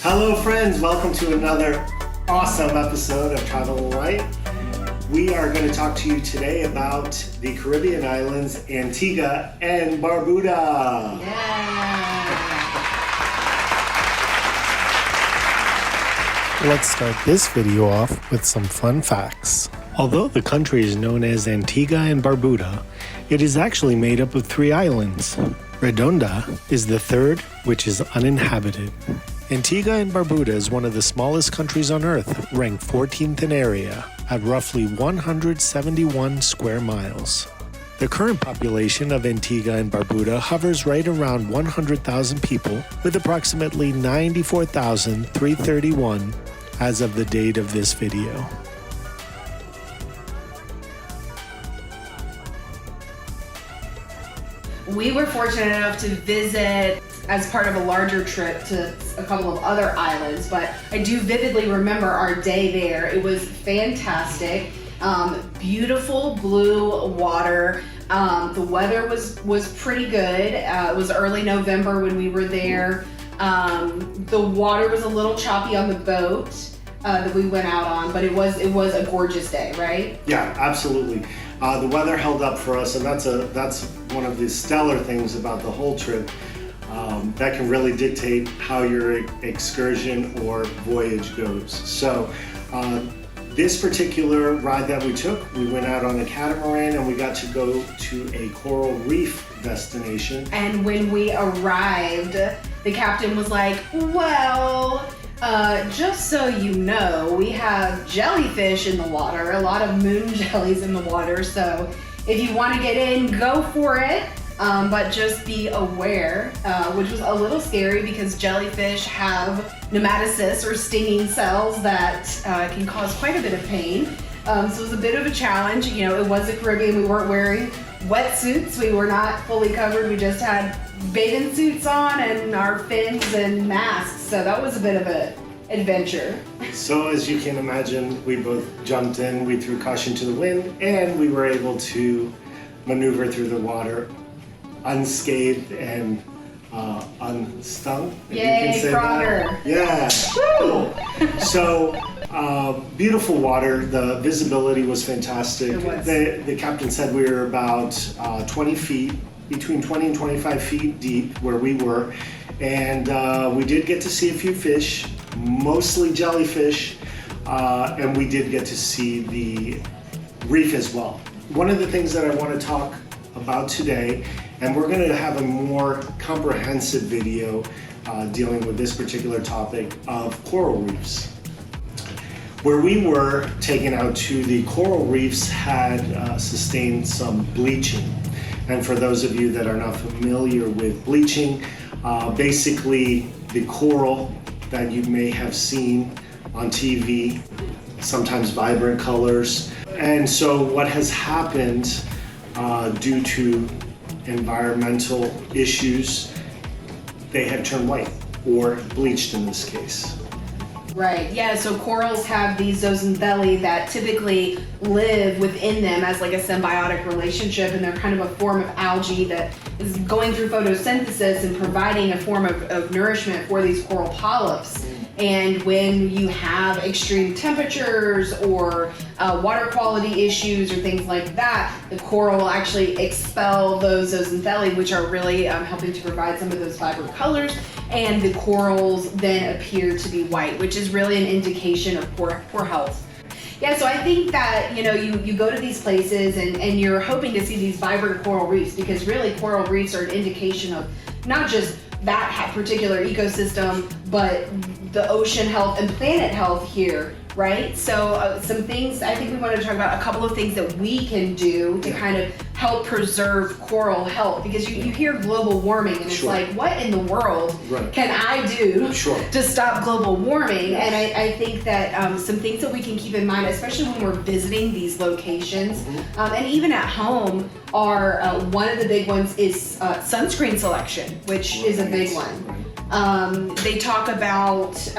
Hello friends, welcome to another awesome episode of Travel Right. We are going to talk to you today about the Caribbean islands, Antigua and Barbuda. Let's start this video off with some fun facts. Although the country is known as Antigua and Barbuda, it is actually made up of 3 islands. Redonda is the third, which is uninhabited. Antigua and Barbuda is one of the smallest countries on Earth, ranked 14th in area, at roughly 171 square miles. The current population of Antigua and Barbuda hovers right around 100,000 people, with approximately 94,331 as of the date of this video. We were fortunate enough to visit as part of a larger trip to a couple of other islands, but I do vividly remember our day there. It was fantastic. Beautiful blue water. The weather was pretty good. It was early November when we were there. The water was a little choppy on the boat that we went out on, but it was a gorgeous day, right? Yeah, absolutely. The weather held up for us, and that's one of the stellar things about the whole trip. That can really dictate how your excursion or voyage goes. So this particular ride that we took, we went out on a catamaran and we got to go to a coral reef destination. And when we arrived, the captain was like, well, just so you know, we have jellyfish in the water, a lot of moon jellies in the water, so if you want to get in, go for it. But just be aware, which was a little scary because jellyfish have nematocysts or stinging cells that can cause quite a bit of pain. So it was a bit of a challenge. You know, it was the Caribbean. We weren't wearing wetsuits. We were not fully covered. We just had bathing suits on and our fins and masks. So that was a bit of an adventure. So as you can imagine, we both jumped in, we threw caution to the wind, and we were able to maneuver through the water unscathed and unstung. Yay, Frogger! Yeah. Woo! So beautiful water. The visibility was fantastic. It was. The captain said we were about 20 feet, between 20 and 25 feet deep where we were, and we did get to see a few fish, mostly jellyfish, and we did get to see the reef as well. One of the things that I want to talk about today, and we're going to have a more comprehensive video dealing with this particular topic of coral reefs. Where we were taken out to, the coral reefs had sustained some bleaching. And for those of you that are not familiar with bleaching, basically the coral that you may have seen on TV, sometimes vibrant colors. And so what has happened due to environmental issues, they have turned white or bleached in this case. Right, yeah, so corals have these zooxanthellae that typically live within them as like a symbiotic relationship, and they're kind of a form of algae that is going through photosynthesis and providing a form of nourishment for these coral polyps. And when you have extreme temperatures or water quality issues or things like that, the coral will actually expel those zooxanthellae, which are really helping to provide some of those vibrant colors, and the corals then appear to be white, which is really an indication of poor health. Yeah, so I think that, you know, you go to these places and you're hoping to see these vibrant coral reefs, because really coral reefs are an indication of not just that particular ecosystem, but the ocean health and planet health here, right? So some things, I think we wanted to talk about a couple of things that we can do to kind of help preserve coral health, because you hear global warming and it's like, what in the world can I do to stop global warming? And I think that some things that we can keep in mind, especially when we're visiting these locations, and even at home, are one of the big ones is sunscreen selection, which is a big one. They talk about,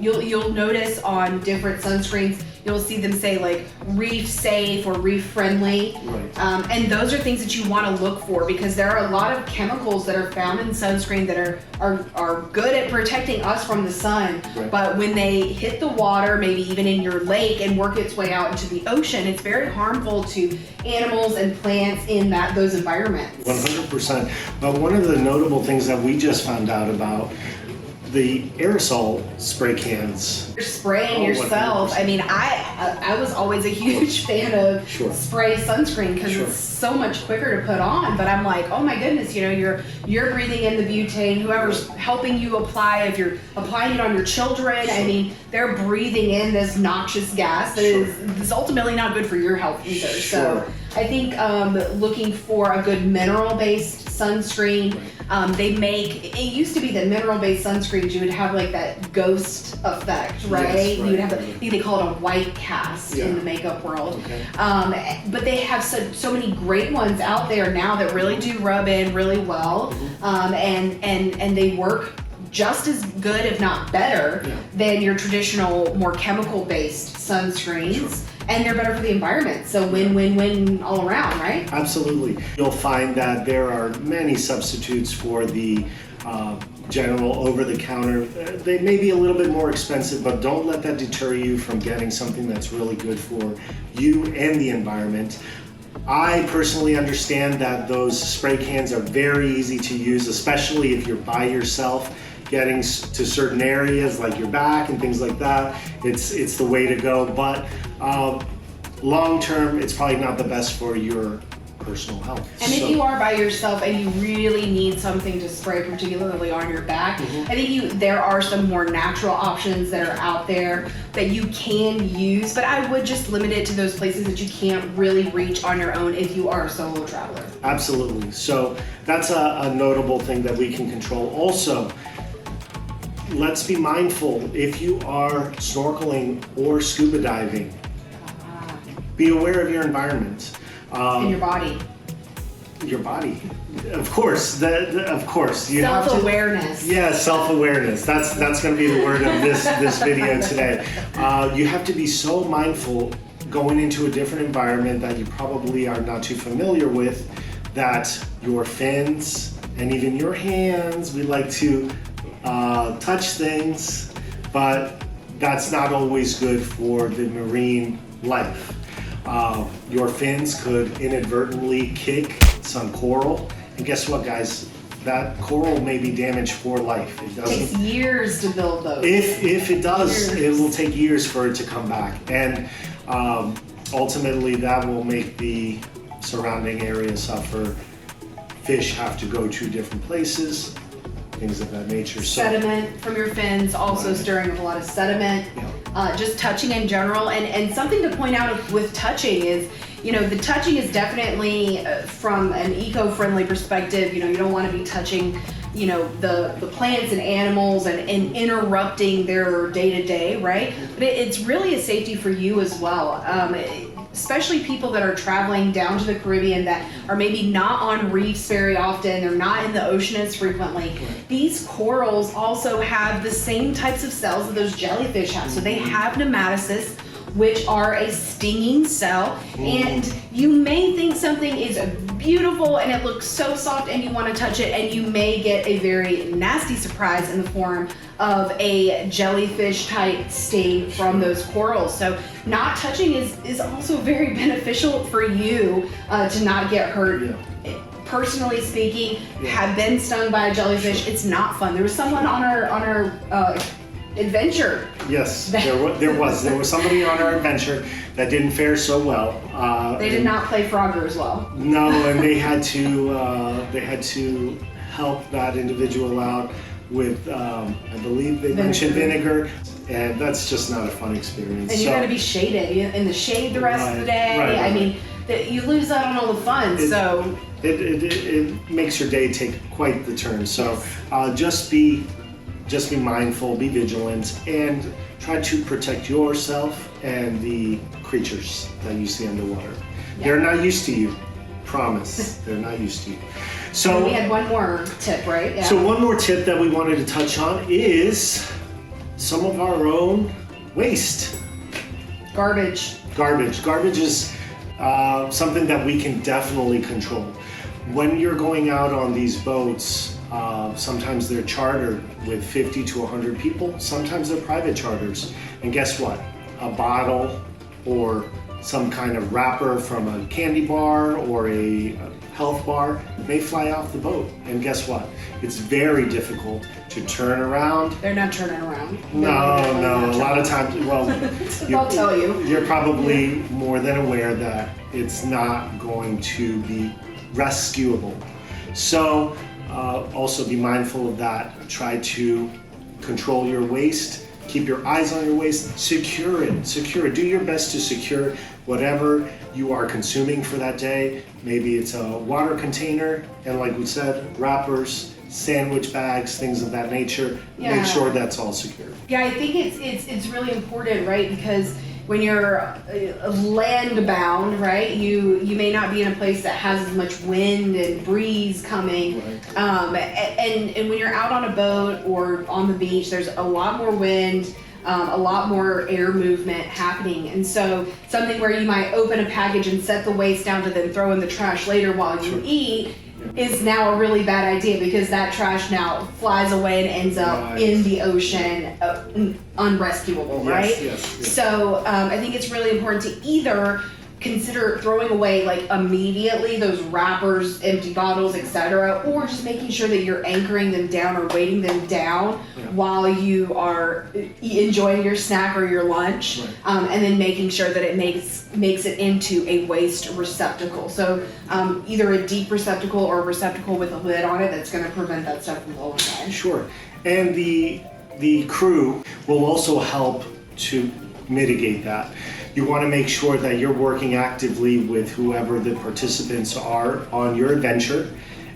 you'll notice on different sunscreens, you'll see them say like reef safe or reef friendly. Right. And those are things that you want to look for, because there are a lot of chemicals that are found in sunscreen that are good at protecting us from the sun. Right. But when they hit the water, maybe even in your lake, and work its way out into the ocean, it's very harmful to animals and plants in those environments. 100%. But one of the notable things that we just found out about, the aerosol spray cans. You're spraying Oh, yourself. 100%. I mean, I was always a huge fan of Sure. spray sunscreen because Sure. it's so much quicker to put on. But I'm like, oh my goodness, you're breathing in the butane. Whoever's helping you apply, if you're applying it on your children, I mean, they're breathing in this noxious gas that is ultimately not good for your health either. Sure. So I think looking for a good mineral-based sunscreen. They make, it used to be that mineral-based sunscreens, you would have like that ghost effect, right? Yes, You would have, I think they call it a white cast in the makeup world. Okay. But they have so many great ones out there now that really do rub in really well, and they work just as good, if not better, than your traditional, more chemical-based sunscreens. Sure. And they're better for the environment. So win-win-win all around, right? Absolutely. You'll find that there are many substitutes for the general over-the-counter. They may be a little bit more expensive, but don't let that deter you from getting something that's really good for you and the environment. I personally understand that those spray cans are very easy to use, especially if you're by yourself. Getting to certain areas like your back and things like that, it's the way to go. But long term, it's probably not the best for your personal health. And if you are by yourself and you really need something to spray, particularly on your back, I think there are some more natural options that are out there that you can use, but I would just limit it to those places that you can't really reach on your own if you are a solo traveler. Absolutely. So that's a notable thing that we can control. Also, let's be mindful if you are snorkeling or scuba diving. Be aware of your environment. In your body. Your body, of course. Of course, you have to. Self-awareness. Yeah, self-awareness. That's going to be the word of this video today. You have to be so mindful going into a different environment that you probably are not too familiar with. That your fins and even your hands, we like to touch things, but that's not always good for the marine life. Your fins could inadvertently kick some coral, and guess what, guys? That coral may be damaged for life. It takes years to build those. If it does, Years. it will take years for it to come back, and ultimately that will make the surrounding area suffer. Fish have to go to different places, things of that nature. So, Sediment from your fins, also stirring up a lot of sediment. Just touching in general, and something to point out with touching is, the touching is definitely from an eco-friendly perspective. You don't want to be touching, the plants and animals and interrupting their day-to-day, right? But it's really a safety for you as well. Especially people that are traveling down to the Caribbean that are maybe not on reefs very often, they're not in the ocean as frequently. These corals also have the same types of cells that those jellyfish have. So they have nematocysts, which are a stinging cell, and you may think something is beautiful and it looks so soft and you want to touch it, and you may get a very nasty surprise in the form of a jellyfish type sting from those corals. So not touching is also very beneficial for you to not get hurt. Personally speaking, have been stung by a jellyfish. It's not fun. There was someone on our adventure. yes, there was somebody on our adventure that didn't fare so well. They did not play Frogger as well. No, and they had to help that individual out with, I believe they mentioned vinegar, and that's just not a fun experience. And you're going to be shaded. You're in the shade the rest of the day. Right. I mean, you lose out on all the fun. It makes your day take quite the turn. So just be mindful, be vigilant, and try to protect yourself and the creatures that you see underwater. They're not used to you. Promise. They're not used to you. So we had one more tip, right? Yeah. So one more tip that we wanted to touch on is some of our own waste. Garbage. Garbage is something that we can definitely control. When you're going out on these boats, sometimes they're chartered with 50 to 100 people. Sometimes they're private charters. And guess what? A bottle or some kind of wrapper from a candy bar or a health bar may fly off the boat. And guess what? It's very difficult to turn around. They're not turning around. No. A lot of times, well, I'll tell you. You're probably more than aware that it's not going to be rescuable. So also be mindful of that. Try to control your waste. Keep your eyes on your waste. Secure it. Do your best to secure whatever you are consuming for that day. Maybe it's a water container, and like we said, wrappers, sandwich bags, things of that nature. Yeah. Make sure that's all secure. Yeah, I think it's really important, right? Because when you're land bound, right, you may not be in a place that has as much wind and breeze coming. Right. And when you're out on a boat or on the beach, there's a lot more wind, a lot more air movement happening. And so something where you might open a package and set the waste down to then throw in the trash later while you eat is now a really bad idea, because that trash now flies away and ends up in the ocean, unrescuable, right? Yes. So I think it's really important to either consider throwing away like immediately those wrappers, empty bottles, etc., or just making sure that you're anchoring them down or weighting them down while you are enjoying your snack or your lunch, and then making sure that it makes it into a waste receptacle. So either a deep receptacle or a receptacle with a lid on it that's going to prevent that stuff from blowing away. Sure. And the crew will also help to mitigate that. You want to make sure that you're working actively with whoever the participants are on your adventure,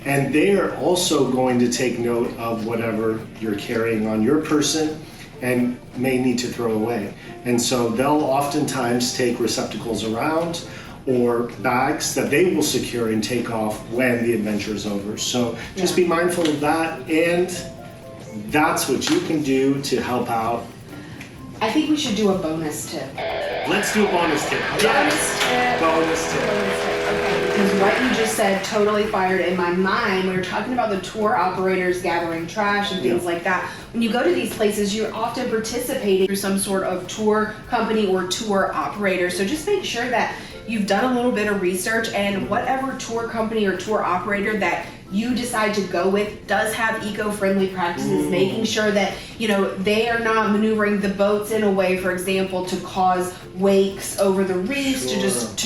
and they are also going to take note of whatever you're carrying on your person and may need to throw away. And so they'll oftentimes take receptacles around or bags that they will secure and take off when the adventure is over. So just be mindful of that, and that's what you can do to help out. I think we should do a bonus tip. Let's do a bonus tip. Bonus tip. Okay, because what you just said totally fired in my mind. We were talking about the tour operators gathering trash and things like that. When you go to these places, you're often participating through some sort of tour company or tour operator. So just make sure that you've done a little bit of research, and whatever tour company or tour operator that you decide to go with does have eco-friendly practices, making sure that, you know, they are not maneuvering the boats in a way, for example, to cause wakes over the reefs, to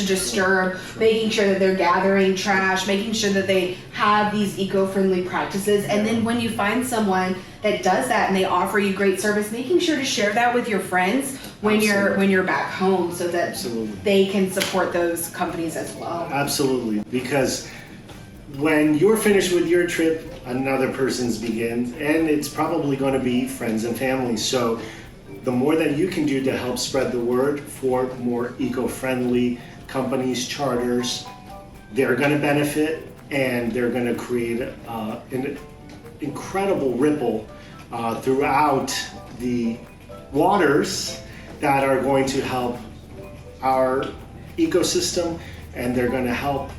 disturb, making sure that they're gathering trash, making sure that they have these eco-friendly practices. And then when you find someone that does that and they offer you great service, making sure to share that with your friends when you're back home, so that they can support those companies as well. Absolutely, because when you're finished with your trip, another person's begins, and it's probably going to be friends and family. So the more that you can do to help spread the word for more eco-friendly companies, charters, they're going to benefit, and they're going to create an incredible ripple throughout the waters that are going to help our ecosystem, and they're going to help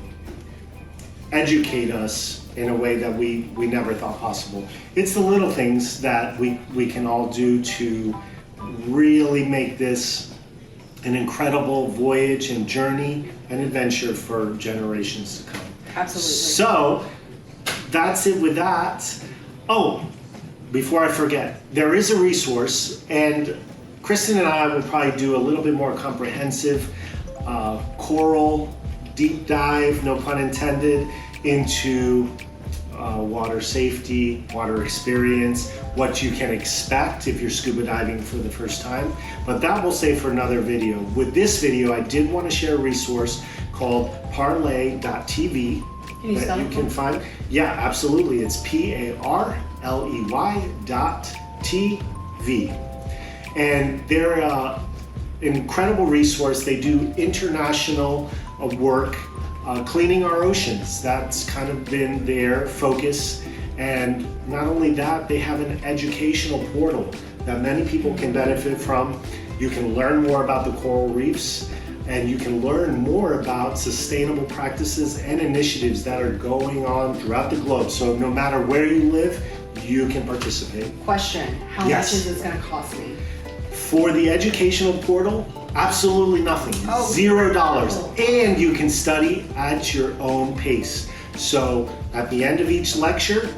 educate us in a way that we never thought possible. It's the little things that we can all do to really make this an incredible voyage and journey and adventure for generations to come. Absolutely. So that's it with that. Oh, before I forget, there is a resource, and Kristen and I will probably do a little bit more comprehensive coral deep dive, no pun intended, into water safety, water experience, what you can expect if you're scuba diving for the first time. But that we'll save for another video. With this video, I did want to share a resource called parlay.tv that you can find. Yeah, absolutely. It's PARLEY.TV. And they're an incredible resource. They do international work cleaning our oceans. That's kind of been their focus. And not only that, they have an educational portal that many people can benefit from. You can learn more about the coral reefs, and you can learn more about sustainable practices and initiatives that are going on throughout the globe. So no matter where you live, you can participate. Question, how Yes. much is this gonna cost me? For the educational portal, absolutely nothing, Oh. $0. And you can study at your own pace. So at the end of each lecture,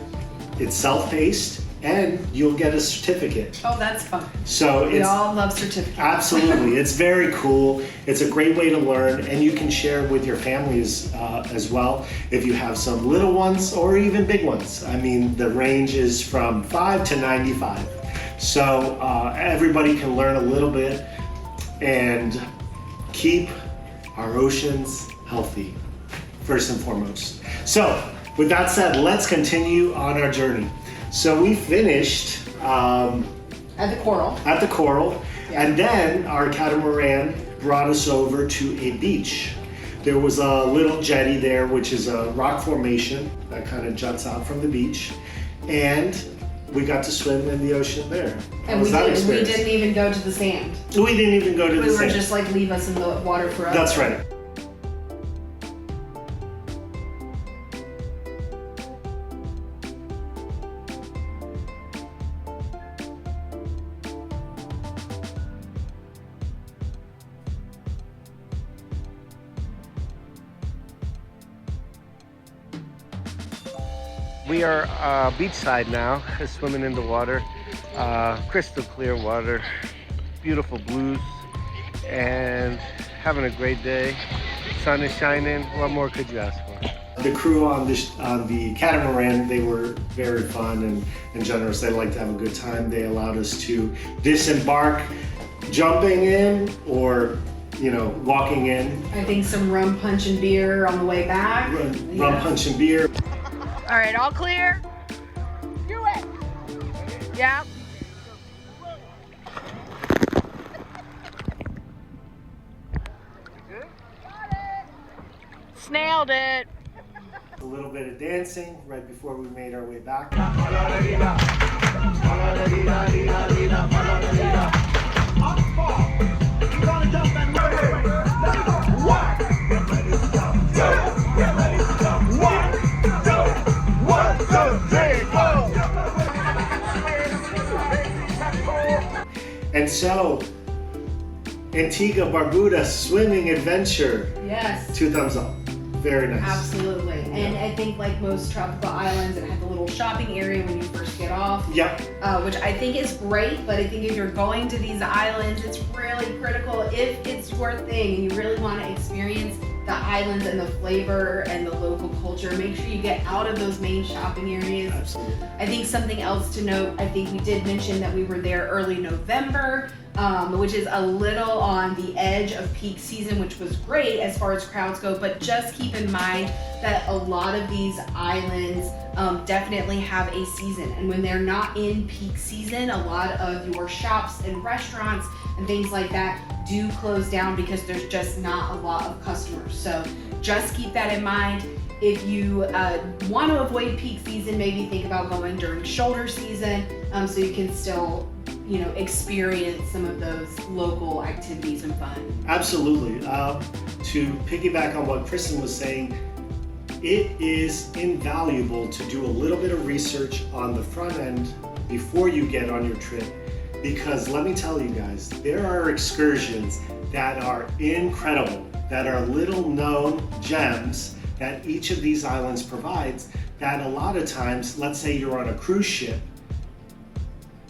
it's self-paced, and you'll get a certificate. Oh, that's fun. So We it's all love certificates. absolutely, it's very cool. It's a great way to learn, and you can share with your families as well if you have some little ones or even big ones. I mean, the range is from 5 to 95. So everybody can learn a little bit and keep our oceans healthy, first and foremost. So with that said, let's continue on our journey. So we finished At the coral. at the coral, Yeah. and then our catamaran brought us over to a beach. There was a little jetty there, which is a rock formation that kind of juts out from the beach, and we got to swim in the ocean there. How And was we that didn't experience? even go to the sand. We didn't even go to We the were sand. just like, leave us in the water forever. That's right. We are beachside now, swimming in the water. Crystal clear water, beautiful blues, and having a great day. Sun is shining. What more could you ask for? The crew on the catamaran, they were very fun and generous. They liked to have a good time. They allowed us to disembark, jumping in or walking in. I think some rum punch and beer on the way back. Rum punch and beer. All right, all clear? Do it. Yeah. Snailed it. A little bit of dancing right before we made our way back. And so, Antigua Barbuda swimming adventure. Yes. 2 thumbs up. Very nice. Absolutely. And I think like most tropical islands, it has a little shopping area when you first get off. Yep. Which I think is great, but I think if you're going to these islands, it's really critical if it's your thing and you really want to experience the islands and the flavor and the local culture, make sure you get out of those main shopping areas. Absolutely. I think something else to note, I think we did mention that we were there early November, which is a little on the edge of peak season, which was great as far as crowds go, but just keep in mind that a lot of these islands definitely have a season, and when they're not in peak season, a lot of your shops and restaurants and things like that do close down because there's just not a lot of customers. So just keep that in mind. If you want to avoid peak season, maybe think about going during shoulder season, so you can still experience some of those local activities and fun. Absolutely. To piggyback on what Kristen was saying, it is invaluable to do a little bit of research on the front end before you get on your trip, because let me tell you guys, there are excursions that are incredible, that are little known gems that each of these islands provides, that a lot of times, let's say you're on a cruise ship,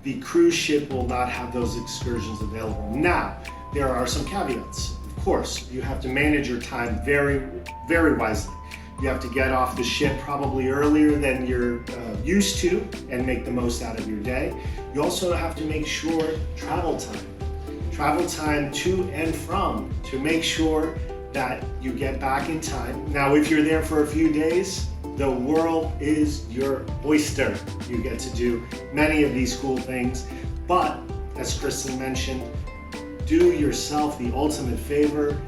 the cruise ship will not have those excursions available. Now, there are some caveats. Of course, you have to manage your time very, very wisely. You have to get off the ship probably earlier than you're used to and make the most out of your day. You also have to make sure travel time to and from, to make sure that you get back in time. Now, if you're there for a few days, the world is your oyster. You get to do many of these cool things, but as Kristen mentioned, do yourself the ultimate favor.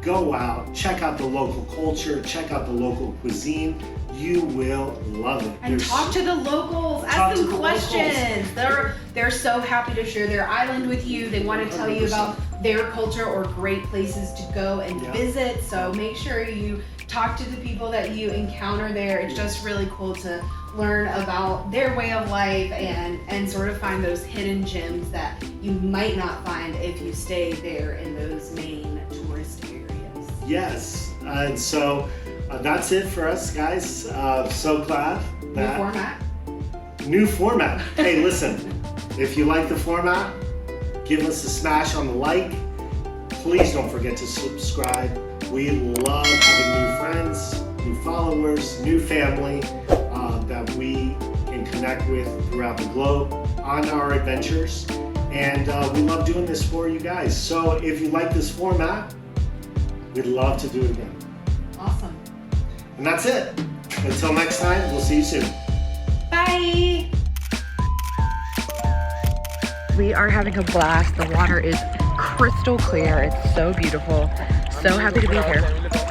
go out, check out the local culture, check out the local cuisine. You will love it. And talk to the locals, ask them questions. They're so happy to share their island with you. They want to tell you about their culture or great places to go and visit. So make sure you talk to the people that you encounter there. It's just really cool to learn about their way of life and sort of find those hidden gems that you might not find if you stay there in those main tourist areas. Yes, and so that's it for us, guys. So glad that new format. Hey, listen, if you like the format, give us a smash on the like. Please don't forget to subscribe. We love having new friends, new followers, new family that we can connect with throughout the globe on our adventures. And we love doing this for you guys. So if you like this format, we'd love to do it again. Awesome. And that's it. Until next time, we'll see you soon. Bye. We are having a blast. The water is crystal clear. It's so beautiful. So happy to be here.